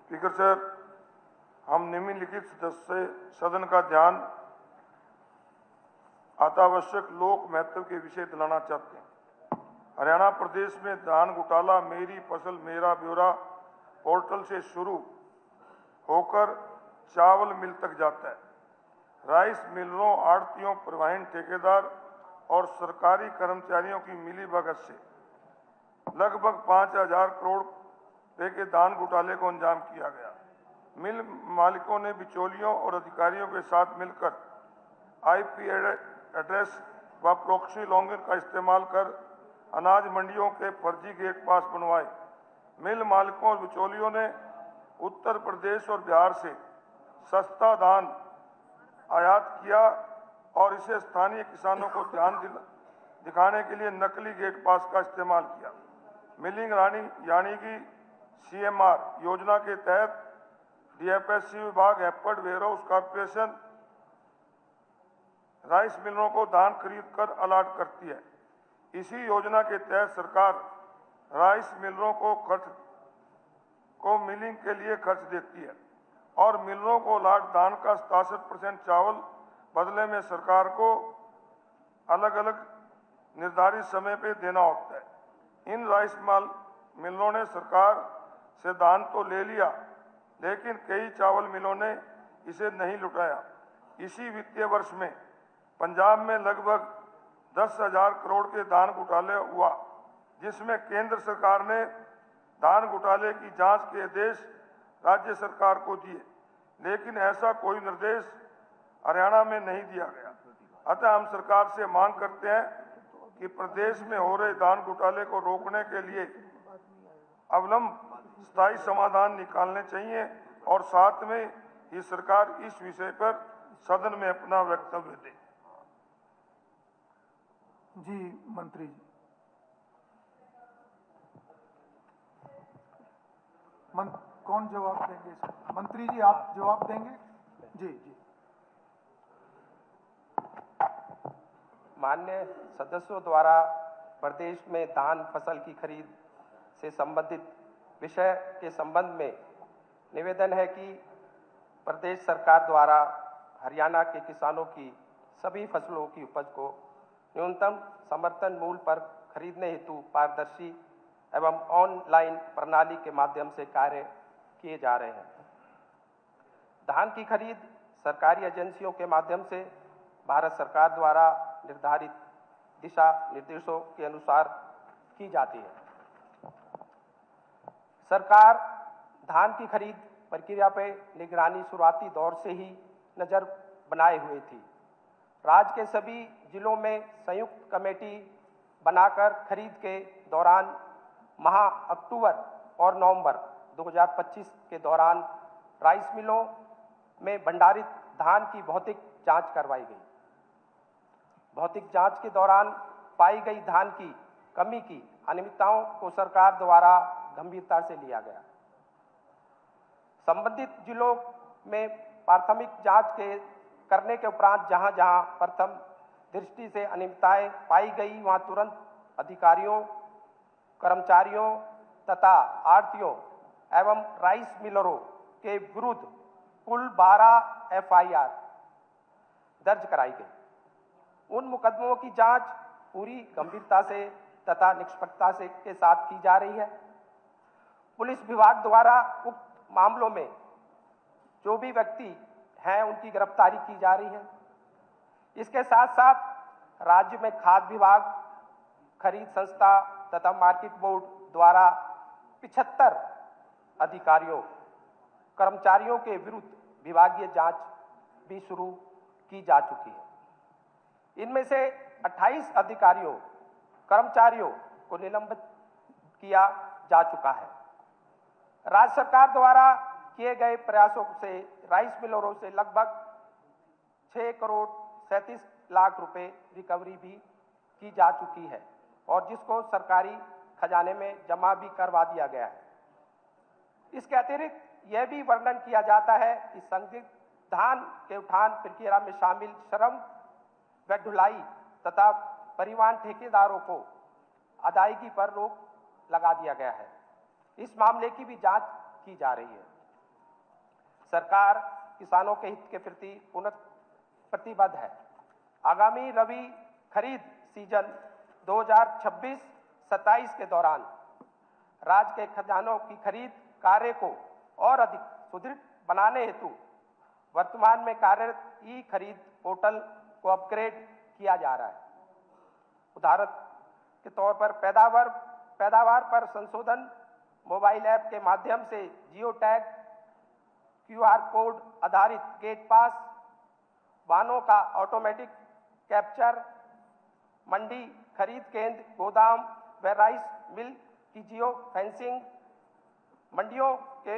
Speaker sir, हम निम्नलिखित सदस्य सदन का ध्यान अत्यावश्यक लोक महत्व के विषय दिलाना चाहते हैं। हरियाणा प्रदेश में धान घोटाला मेरी फसल मेरा ब्यौरा पोर्टल से शुरू होकर चावल मिल तक जाता है। राइस मिलरों, आढ़तियों, परिवहन ठेकेदार और सरकारी कर्मचारियों की मिलीभगत से लगभग 5,000 करोड़ रुपए के धान घोटाले को अंजाम किया गया। मिल मालिकों ने बिचौलियों और अधिकारियों के साथ मिलकर आईपी एड्रेस व प्रॉक्सी लॉगिन का इस्तेमाल कर अनाज मंडियों के फर्जी गेट पास बनवाए। मिल मालिकों और बिचौलियों ने उत्तर प्रदेश और बिहार से सस्ता धान आयात किया और इसे स्थानीय किसानों को ध्यान दिखाने के लिए नकली गेट पास का इस्तेमाल किया। मिलिंग यानी कि सीएमआर योजना के तहत डीएफएससी विभाग हैपर्ड वेयरहाउस कॉर्पोरेशन राइस मिलरों को धान खरीद कर अलॉट करती है। इसी योजना के तहत सरकार राइस मिलरों को मिलिंग के लिए खर्च देती है और मिलरों को अलॉट धान का 67% चावल बदले में सरकार को अलग अलग निर्धारित समय पर देना होता है। इन राइस मिलरों ने सरकार से धान तो ले लिया, लेकिन कई चावल मिलों ने इसे नहीं लुटाया। इसी वित्तीय वर्ष में पंजाब में लगभग 10,000 करोड़ के धान घोटाले हुआ, जिसमें केंद्र सरकार ने धान घोटाले की जांच के आदेश राज्य सरकार को दिए, लेकिन ऐसा कोई निर्देश हरियाणा में नहीं दिया गया। अतः हम सरकार से मांग करते हैं कि प्रदेश में हो रहे धान घोटाले को रोकने के लिए अविलंब स्थायी समाधान निकालने चाहिए और साथ में ही सरकार इस विषय पर सदन में अपना वक्तव्य दे। जी मंत्री जी, कौन जवाब देंगे सर? मंत्री जी आप जवाब देंगे? जी जी। माननीय सदस्यों द्वारा प्रदेश में धान फसल की खरीद से संबंधित विषय के संबंध में निवेदन है कि प्रदेश सरकार द्वारा हरियाणा के किसानों की सभी फसलों की उपज को न्यूनतम समर्थन मूल्य पर खरीदने हेतु पारदर्शी एवं ऑनलाइन प्रणाली के माध्यम से कार्य किए जा रहे हैं। धान की खरीद सरकारी एजेंसियों के माध्यम से भारत सरकार द्वारा निर्धारित दिशा निर्देशों के अनुसार की जाती है। सरकार धान की खरीद प्रक्रिया पर निगरानी शुरुआती दौर से ही नजर बनाए हुए थी। राज्य के सभी जिलों में संयुक्त कमेटी बनाकर खरीद के दौरान माह अक्टूबर और नवंबर 2025 के दौरान राइस मिलों में भंडारित धान की भौतिक जांच करवाई गई। भौतिक जांच के दौरान पाई गई धान की कमी की अनियमितताओं को सरकार द्वारा गंभीरता से लिया गया। संबंधित जिलों में प्राथमिक जांच करने के उपरांत जहां जहां प्रथम दृष्टि से अनियमितताएं पाई गई, वहां तुरंत अधिकारियों, कर्मचारियों तथा आढ़तियों एवं राइस मिलरों के विरुद्ध कुल 12 एफआईआर दर्ज कराई गई। उन मुकदमों की जांच पूरी गंभीरता से तथा निष्पक्षता से के साथ की जा रही है। पुलिस विभाग द्वारा उक्त मामलों में जो भी व्यक्ति हैं उनकी गिरफ्तारी की जा रही है। इसके साथ साथ राज्य में खाद्य विभाग, खरीद संस्था तथा मार्केट बोर्ड द्वारा 75 अधिकारियों, कर्मचारियों के विरुद्ध विभागीय जांच भी शुरू की जा चुकी है। इनमें से 28 अधिकारियों, कर्मचारियों को निलंबित किया जा चुका है। राज्य सरकार द्वारा किए गए प्रयासों से राइस मिलरों से लगभग 6 करोड़ 37 लाख रुपए रिकवरी भी की जा चुकी है और जिसको सरकारी खजाने में जमा भी करवा दिया गया है। इसके अतिरिक्त यह भी वर्णन किया जाता है कि संदिग्ध धान के उठान प्रक्रिया में शामिल श्रम व ढुलाई तथा परिवहन ठेकेदारों को अदायगी पर रोक लगा दिया गया है। इस मामले की भी जांच की जा रही है। सरकार किसानों के हित के प्रति पूर्ण प्रतिबद्ध है। आगामी रबी खरीद सीजन 2026-27 के दौरान राज्य के खजानों की खरीद कार्य को और अधिक सुदृढ़ बनाने हेतु वर्तमान में कार्यरत ई खरीद पोर्टल को अपग्रेड किया जा रहा है। उदाहरण के तौर पर पैदावार पर संशोधन, मोबाइल ऐप के माध्यम से जियो टैग, QR कोड आधारित गेट पास, वाहनों का ऑटोमेटिक कैप्चर, मंडी खरीद केंद्र, गोदाम व राइस मिल की जियो फेंसिंग, मंडियों के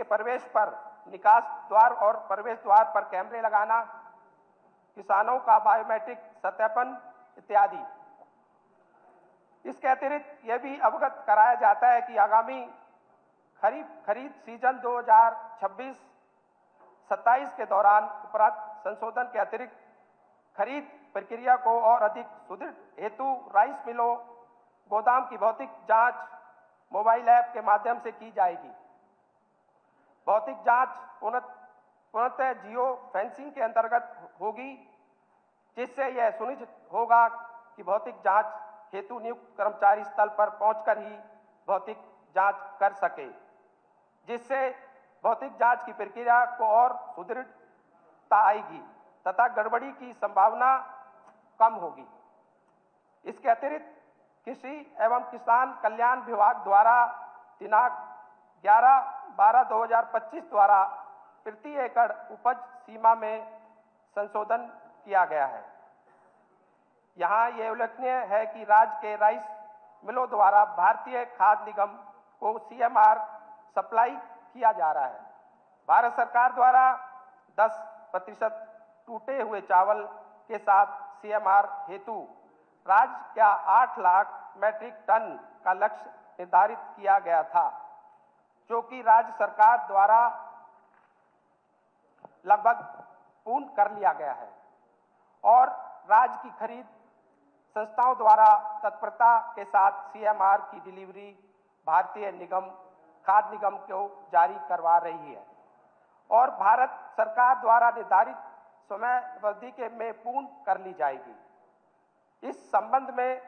प्रवेश पर निकास द्वार और प्रवेश द्वार पर कैमरे लगाना, किसानों का बायोमेट्रिक सत्यापन इत्यादि। इसके अतिरिक्त यह भी अवगत कराया जाता है कि आगामी खरीद सीजन 2026-27 के दौरान उपरांत संशोधन के अतिरिक्त खरीद प्रक्रिया को और अधिक सुदृढ़ हेतु राइस मिलों, गोदाम की भौतिक जांच मोबाइल ऐप के माध्यम से की जाएगी। भौतिक जांच पूर्णतः जियो फेंसिंग के अंतर्गत होगी, जिससे यह सुनिश्चित होगा कि भौतिक जांच हेतु नियुक्त कर्मचारी स्थल पर पहुंचकर ही भौतिक जांच कर सके, जिससे भौतिक जांच की प्रक्रिया को और सुदृढ़ता आएगी तथा गड़बड़ी की संभावना कम होगी। इसके अतिरिक्त कृषि एवं किसान कल्याण विभाग द्वारा दिनांक 11/12/2025 द्वारा प्रति एकड़ उपज सीमा में संशोधन किया गया है। यहाँ यह उल्लेखनीय है कि राज्य के राइस मिलों द्वारा भारतीय खाद्य निगम को CMR सप्लाई किया जा रहा है। भारत सरकार द्वारा 10% टूटे हुए चावल के साथ CMR हेतु राज्य का 8 लाख मीट्रिक टन का लक्ष्य निर्धारित किया गया था, जो कि राज्य सरकार द्वारा लगभग पूर्ण कर लिया गया है और राज्य की खरीद संस्थाओं द्वारा तत्परता के साथ CMR की डिलीवरी भारतीय खाद्य निगम को जारी करवा रही है और भारत सरकार द्वारा निर्धारित समयावधि में पूर्ण कर ली जाएगी। इस संबंध में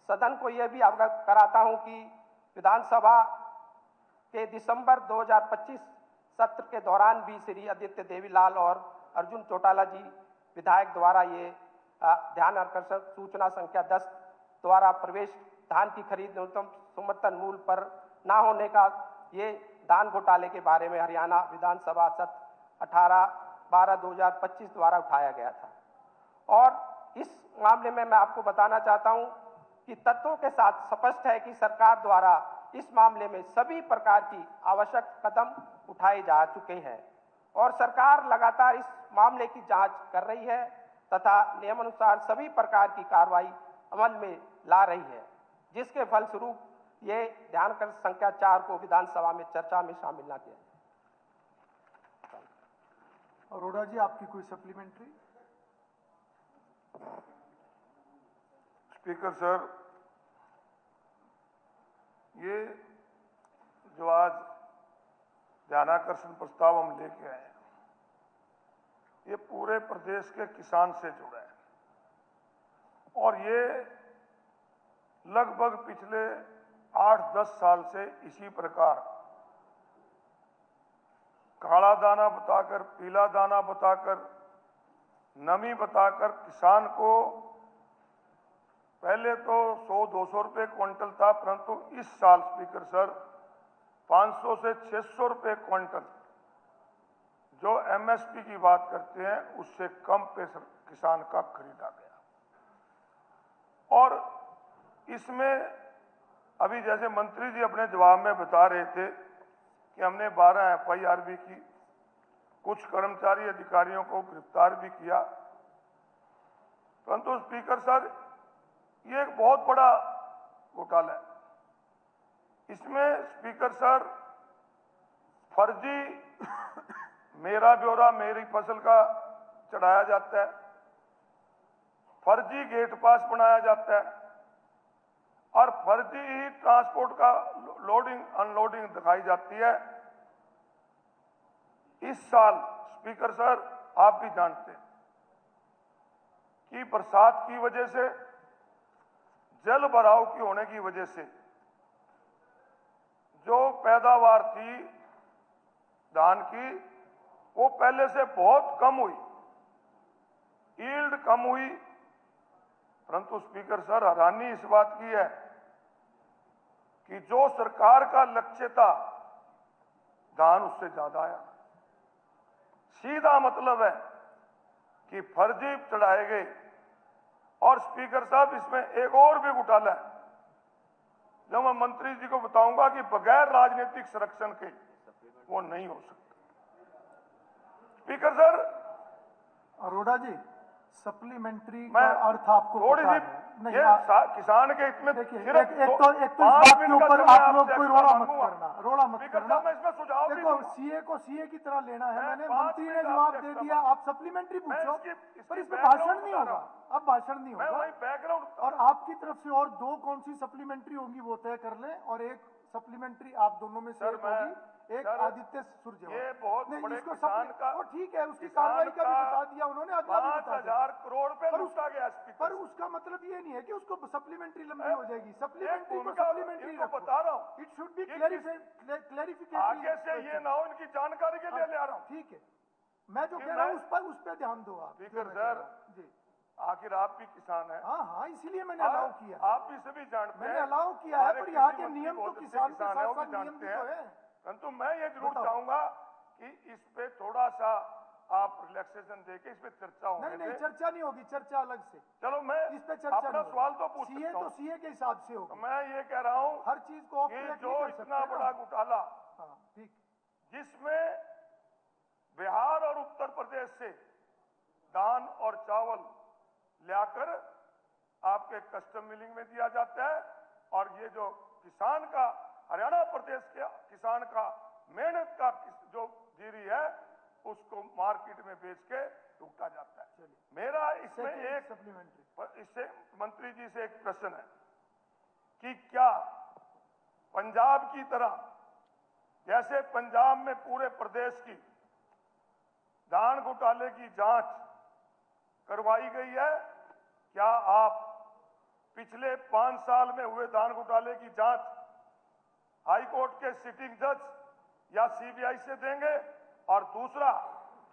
सदन को यह भी अवगत कराता हूं कि विधानसभा के दिसंबर 2025 सत्र के दौरान भी श्री आदित्य देवीलाल और अर्जुन चौटाला जी विधायक द्वारा ये ध्यान आकर्षण सूचना संख्या 10 द्वारा प्रवेश धान की खरीद न्यूनतम समर्थन मूल्य पर न होने का ये धान घोटाले के बारे में हरियाणा विधानसभा सत्र 18/12/2025 द्वारा उठाया गया था। और इस मामले में मैं आपको बताना चाहता हूं कि तथ्यों के साथ स्पष्ट है कि सरकार द्वारा इस मामले में सभी प्रकार की आवश्यक कदम उठाए जा चुके हैं और सरकार लगातार इस मामले की जांच कर रही है तथा नियमानुसार सभी प्रकार की कार्रवाई अमल में ला रही है, जिसके फलस्वरूप ये ध्यान कर संख्या 4 को विधानसभा में चर्चा में शामिल न किया। अरोड़ा जी, आपकी कोई सप्लीमेंट्री? स्पीकर सर, ये जो आज ध्यानाकर्षण प्रस्ताव हम लेके आए हैं, ये पूरे प्रदेश के किसान से जुड़ा है और ये लगभग पिछले 8-10 साल से इसी प्रकार काला दाना बताकर, पीला दाना बताकर, नमी बताकर किसान को पहले तो 100-200 रुपये क्विंटल था, परंतु इस साल स्पीकर सर 500 से 600 रुपये क्विंटल जो MSP की बात करते हैं उससे कम पे किसान का खरीदा गया। और इसमें अभी जैसे मंत्री जी अपने जवाब में बता रहे थे कि हमने 12 FIR भी की, कुछ कर्मचारी अधिकारियों को गिरफ्तार भी किया, परंतु स्पीकर सर ये एक बहुत बड़ा घोटाला है। इसमें स्पीकर सर फर्जी मेरा ब्यौरा मेरी फसल का चढ़ाया जाता है, फर्जी गेट पास बनाया जाता है और फर्जी ही ट्रांसपोर्ट का लोडिंग अनलोडिंग दिखाई जाती है इस साल स्पीकर सर आप भी जानते हैं कि बरसात की वजह से, जल भराव की होने की वजह से जो पैदावार थी धान की वो पहले से बहुत कम हुई, यील्ड कम हुई। परंतु स्पीकर सर हैरानी इस बात की है कि जो सरकार का लक्ष्य था धान उससे ज्यादा आया। सीधा मतलब है कि फर्जी चढ़ाए गए। और स्पीकर साहब इसमें एक और भी घोटाला है जो मैं मंत्री जी को बताऊंगा कि बगैर राजनीतिक संरक्षण के वो नहीं हो सकता। स्पीकर सर अरोड़ा जी, सप्लीमेंट्री का मैं अर्थ आपको थोड़ी पता सी है? नहीं, ये किसान के हित में देखिए, सिर्फ एक तो इस बात के ऊपर आप लोग कोई रोड़ा मत करना। मैं इसमें सुझाव भी देखो, दूंगा। सीए को सीए की तरह लेना है। मैं मैंने 5 मंत्री ने मिनट जवाब आपसे दे एक्स्ट्रा दिया, मांगूंगा। आप सप्लीमेंट्री मैं पूछो, इसकी पर इसमें background भाषण नहीं बता रहा होगा। अब भाषण नहीं मैं होगा। वही बैकग्राउंड और आपकी तरफ से और दो कौन सी सप्लीमेंट्री होंगी वो तय कर लें, और एक सप्लीमेंट्री आप दोनों में से सर, एक मैं- होगी, एक सर, आदित्य सुरजेवाला। ये बहुत नहीं, बड़े इसको किसान का, वो ठीक है, उसकी किसान कार्रवाई का भी का बता दिया उन्होंने, अगला भी बता दिया। 5,000 करोड़ पे पर लूटा गया स्पीकर। पर उसका मतलब ये नहीं है कि उसको सप्लीमेंट्री लंबी हो जाएगी। सप्लीमेंट्री को भूमिका सप्लीमेंट्री इनको रखो। बता रहा हूं। इट शुड बी ये क्लैरिफिकेटरी। आगे से ये ना हो, इनकी जानकारी के लिए ले आ रहा हूं। ठीक है, मैं जो कि कह रहा हूँ मैं- उस पर ध्यान दो आप। स्पीकर जो मैं कह रहा सर, हूं। जी आखिर आप भी किसान हैं। हाँ हाँ, इसीलिए मैंने अलाउ किया है। आप भी सभी जानते हैं। मैंने अलाउ किया है, हमारे पर यहाँ कृषि के मंत्री नियम तो बहुत अच्छे किसान के किसान हैं, वो साथ भी साथ नियम भी जानते तो हैं। है। परंतु मैं ये जरूर बताओ। चाहूंगा कि इस पे थोड़ा सा आप रिलैक्सेशन देके इस पे चर्चा होने नहीं नहीं, दें। चर्चा नहीं होगी, चर्चा अलग से। चलो मैं इस पे चर्चा अपना नहीं सवाल होगी। तो पूछ सीए सकता तो हूं। सीए के हिसाब से तो होगी। मैं ये कह रहा हूं हर चीज को ऑफ कि ट्रैक जो नहीं कर सकते इतना ना। बड़ा घोटाला हाँ, ठीक। जिसमें बिहार और उत्तर प्रदेश से धान और चावल लाकर आपके कस्टम मिलिंग में दिया जाता है, और ये जो किसान का, हरियाणा प्रदेश के किसान का मेहनत का जो जीरी है उसको मार्केट में बेच के लूटा जाता है। मेरा इसमें एक सप्लीमेंट्री इससे मंत्री जी से एक प्रश्न है कि क्या पंजाब की तरह, जैसे पंजाब में पूरे प्रदेश की धान घोटाले की जांच करवाई गई है, क्या आप पिछले 5 साल में हुए धान घोटाले की जांच हाईकोर्ट के सिटिंग जज या सीबीआई से देंगे? और दूसरा,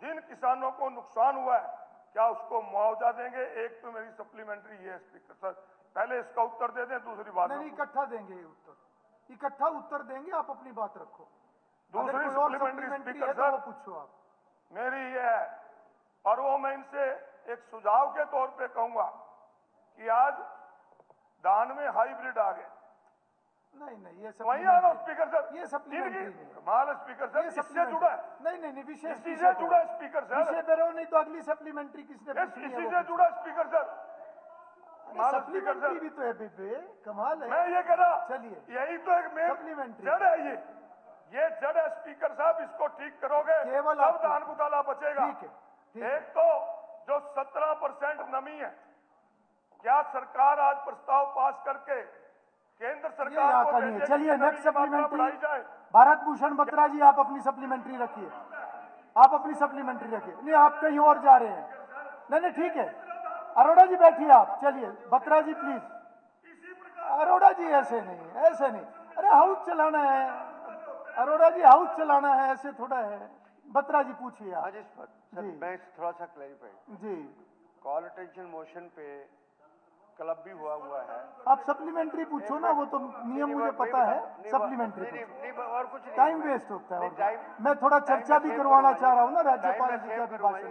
जिन किसानों को नुकसान हुआ है क्या उसको मुआवजा देंगे? एक तो मेरी सप्लीमेंट्री ये है स्पीकर सर, पहले इसका उत्तर दे दें, दूसरी बात नहीं, इकट्ठा देंगे ये उत्तर, इकट्ठा उत्तर देंगे। आप अपनी बात रखो। दूसरी अगर कोई और सप्लीमेंट्री सप्लीमेंट्री स्पीकर है तो सर वो पूछो आप। मेरी ये है, और वो मैं इनसे एक सुझाव के तौर पे कहूंगा कि आज धान में हाइब्रिड आ गए। नहीं नहीं, ये वहीं आ रहा हूं सप्लीमेंट्री, स्पीकर सर, ये सप्लीमेंट्री नहीं है। कमाल स्पीकर सर, ये इससे सप्लीमेंट्री जुड़ा है, नहीं नहीं नहीं, विशेष इसी विषय से पे जुड़ा है रहो। स्पीकर सर, विषय पे रहो, नहीं तो अगली सप्लीमेंट्री किसने पूछनी है इसी वो से पूछो। जुड़ा स्पीकर सर। कमाल स्पीकर सप्लीमेंट्री सर, भी तो है बेबे, कमाल है। मैं ये कह रहा, चलिए, यही तो एक मेन सप्लीमेंट्री जड़ है। ये जड़ है स्पीकर साहब, इसको ठीक करोगे केवल तब आपको- धान घोटाला बचेगा। ठीक है, ठीक है। एक तो जो 17% नमी है, क्या सरकार आज प्रस्ताव पास करके केंद्र ये सरकार यहाँ को का नहीं है। भेजे चलिए, कि नमी नेक्स्ट की मात्रा सप्लीमेंट्री, बढ़ाई जाए? भारत भूषण बत्रा जी, आप अपनी सप्लीमेंट्री रखिए। आप अपनी सप्लीमेंट्री रखिए। नहीं, आप कहीं और जा रहे हैं। नहीं नहीं, ठीक है। अरोड़ा जी बैठिए आप। चलिए, बत्रा जी प्लीज। अरोड़ा जी ऐसे नहीं, ऐसे नहीं। अरे हाउस चलाना है अरोड़ा जी, हाउस चलाना है, ऐसे थोड़ा है। बत्रा जी पूछिए आप। सर, जी। मैं थोड़ा सा क्लैरिफाई, जी, कॉल अटेंशन मोशन पे क्लब भी हुआ है। आप सप्लीमेंट्री पूछो ना, वो तो नियम मुझे पता है। सप्लीमेंट्री पूछो, और कुछ नहीं, टाइम वेस्ट होता है। नहीं, और टाइम- मैं थोड़ा टाइम चर्चा में भी सेव करवाना करूंगा चाह रहा हूँ ना टाइम राज्यपाल में जी सेव का भी करूंगा भाषण।